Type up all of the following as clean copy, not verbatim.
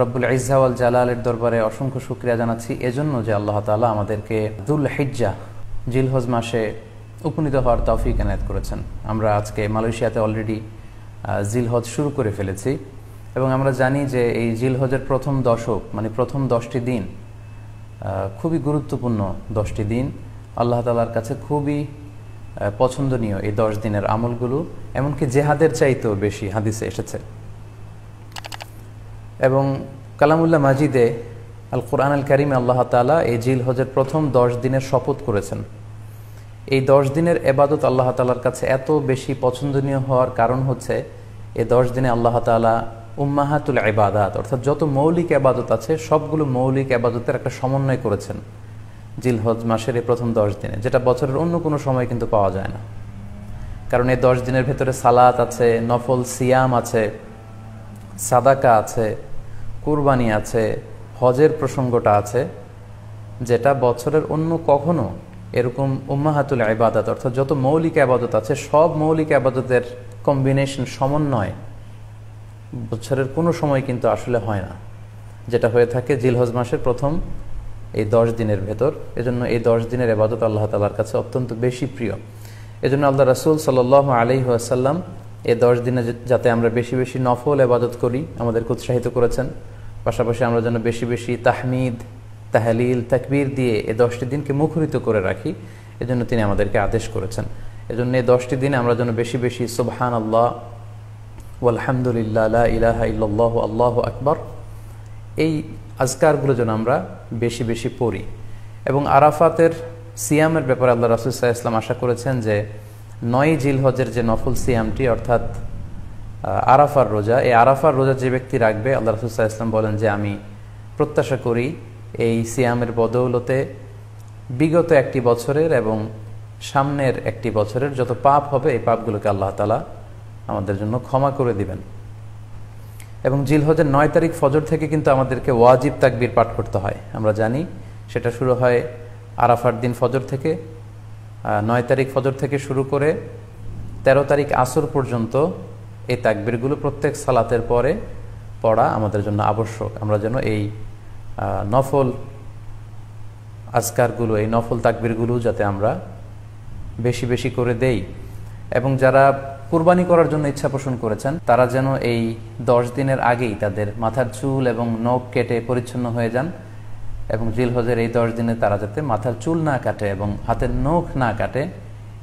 রব্বুল ইজ্জা ওয়াল জালালের দরবারে অসংখ্য শুকরিয়া জানাচ্ছি এজন্য যে আল্লাহ তাআলা আমাদেরকে যুল হিজ্জা জিলহজ মাসে উপনীত হওয়ার তৌফিক এনায়েত করেছেন। আমরা আজকে মালয়েশিয়াতে অলরেডি জিলহজ শুরু করে ফেলেছি এবং আমরা জানি যে এই জিলহজের প্রথম দশক মানে প্রথম 10টি দিন খুবই গুরুত্বপূর্ণ 10টি দিন। আল্লাহ তাআলার কাছে খুবই পছন্দনীয় এই 10 দিনের আমলগুলো, এমনকি জেহাদের চাইতেও বেশি হাদিসে এসেছে। এবং কালামুল্লাহ মাজিদে আল কোরআন আল কারিমে আল্লাহ তাআলা এই জিলহজের প্রথম 10 দিনের শপথ করেছেন। এই 10 দিনের এবাদত আল্লাহ তাআলার কাছে এত বেশি পছন্দনীয় হওয়ার কারণ হচ্ছে এই 10 দিনে আল্লাহ তাআলা উম্মাহাতুল ইবাদাত অর্থাৎ যত মৌলিক এবাদত আছে সবগুলো মৌলিক এবাদতের একটা সমন্বয় করেছেন জিলহজ মাসের এই প্রথম 10 দিনে, যেটা বছরের অন্য কোনো সময় কিন্তু পাওয়া যায় না। কারণ এই 10 দিনের ভেতরে সালাত আছে, নফল সিয়াম আছে, সাদাকা আছে, কুরবানি আছে, হজের প্রসঙ্গটা আছে, যেটা বছরের অন্য কখনো এরকম উম্মাহাতুল ইবাদত অর্থাৎ যত মৌলিক আবাদত আছে সব মৌলিক আবাদতের কম্বিনেশন সমন্বয় বছরের কোনো সময় কিন্তু আসলে হয় না, যেটা হয়ে থাকে জিলহজ মাসের প্রথম এই 10 দিনের ভেতর। এজন্য এই 10 দিনের ইবাদত আল্লাহ তাআলার কাছে অত্যন্ত বেশি প্রিয়। এজন্য আল্লাহ রাসূল সাল্লাল্লাহু আলাইহি ওয়াসাল্লাম এই 10 দিনে যাতে আমরা বেশি বেশি নফল ইবাদত করি আমাদেরকে উৎসাহিত করেছেন। পাশাপাশি আমরা যেন বেশি বেশি তাহমিদ, তাহলিল, তাকবীর দিয়ে এই 10টি দিনকে মুখরিত করে রাখি, এজন্য তিনি আমাদেরকে আদেশ করেছেন। এজন্য এই 10টি দিনে আমরা যেন বেশি বেশি সুবহানাল্লাহ ওয়ালহামদুলিল্লাহ লা ইলাহা ইল্লাল্লাহু আল্লাহু আকবার এই আজকারগুলো যেন আমরা বেশি বেশি পড়ি। এবং আরাফাতের সিয়ামের ব্যাপারে আল্লাহ রাসূল সাল্লাল্লাহু আলাইহি ওয়াসাল্লাম আশা করেছেন যে 9 জিলহজের যে নফল সিয়ামটি অর্থাৎ আরাফার রোজা, এই আরাফার রোজা যে ব্যক্তি রাখবে আল্লাহ রাসূল সাল্লাল্লাহু আলাইহি ওয়াসাল্লাম বলেন যে আমি প্রত্যাশা করি এই সিয়ামের বদৌলতে বিগত একটি বছরের এবং সামনের একটি বছরের যত পাপ হবে এই পাপগুলোকে আল্লাহ তাআলা আমাদের জন্য ক্ষমা করে দিবেন। এবং জিলহজের 9 তারিখ ফজর থেকে কিন্তু আমাদেরকে ওয়াজিব তাকবীর পাঠ করতে হয়। আমরা জানি সেটা শুরু হয় আরাফার দিন ফজর থেকে, 9 তারিখ ফজর থেকে শুরু করে 13 তারিখ আসর পর্যন্ত এই তাকবীরগুলো প্রত্যেক সালাতের পরে পড়া আমাদের জন্য আবশ্যক। আমরা যেন এই নফল আজকারগুলো, এই নফল তাকবীরগুলো যাতে আমরা বেশি বেশি করে দেই। এবং যারা কুরবানি করার জন্য ইচ্ছা পোষণ করেছেন তারা যেন এই 10 দিনের আগেই তাদের মাথার চুল এবং নখ কেটে পরিচ্ছন্ন হয়ে যান এবং জিলহজের এই 10 দিনে তারা যাতে মাথার চুল না কাটে এবং হাতের নখ না কাটে,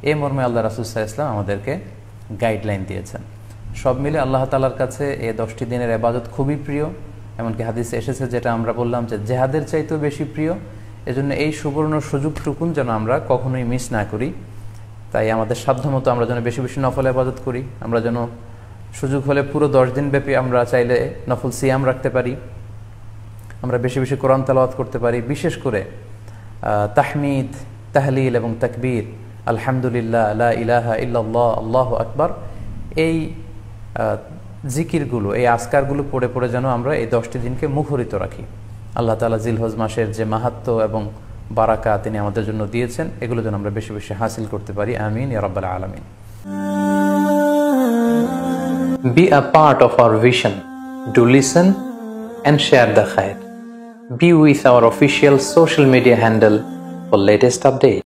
এই মর্মে আল্লাহ রাসূল সাল্লাল্লাহু আলাইহি ওয়াসাল্লাম আমাদেরকে গাইডলাইন দিয়েছেন। সব মিলে আল্লাহ তাআলার কাছে এই 10টি দিনের ইবাদত খুবই প্রিয়, এমনকি হাদিসে এসেছে যেটা আমরা বললাম যে জেহাদের চাইতেও বেশি প্রিয়। এজন্য এই সুবর্ণ সুযোগটুকুন যেন আমরা কখনোই মিস না করি। তাই আমাদের সাধ্যমতো আমরা যেন বেশি বেশি নফল ইবাদত করি। আমরা যেন সুযোগ হলে পুরো 10 দিন ব্যাপী আমরা চাইলে নফল সিয়াম রাখতে পারি, আমরা বেশি বেশি কোরআন তেলাওয়াত করতে পারি, বিশেষ করে তাহমিদ, তাহলিল এবং তাকবীর, আলহামদুলিল্লাহ লা ইলাহা ইল্লাল্লাহ আল্লাহু আকবার এই জিকিরগুলো, এই আজকারগুলো পড়ে পড়ে যেন আমরা এই 10টি দিনকে মুখরিত রাখি। আল্লাহ তাআলা জিলহজ মাসের যে মাহাত্ম্য এবং বারাকা তিনি আমাদের জন্য দিয়েছেন এগুলো যেন আমরা বেশি বেশি হাসিল করতে পারি। আমিন ইয়া রাব্বাল আলামিন। Be a part of our vision. Do listen and share the khair. Be with our official social media handle for latest updates.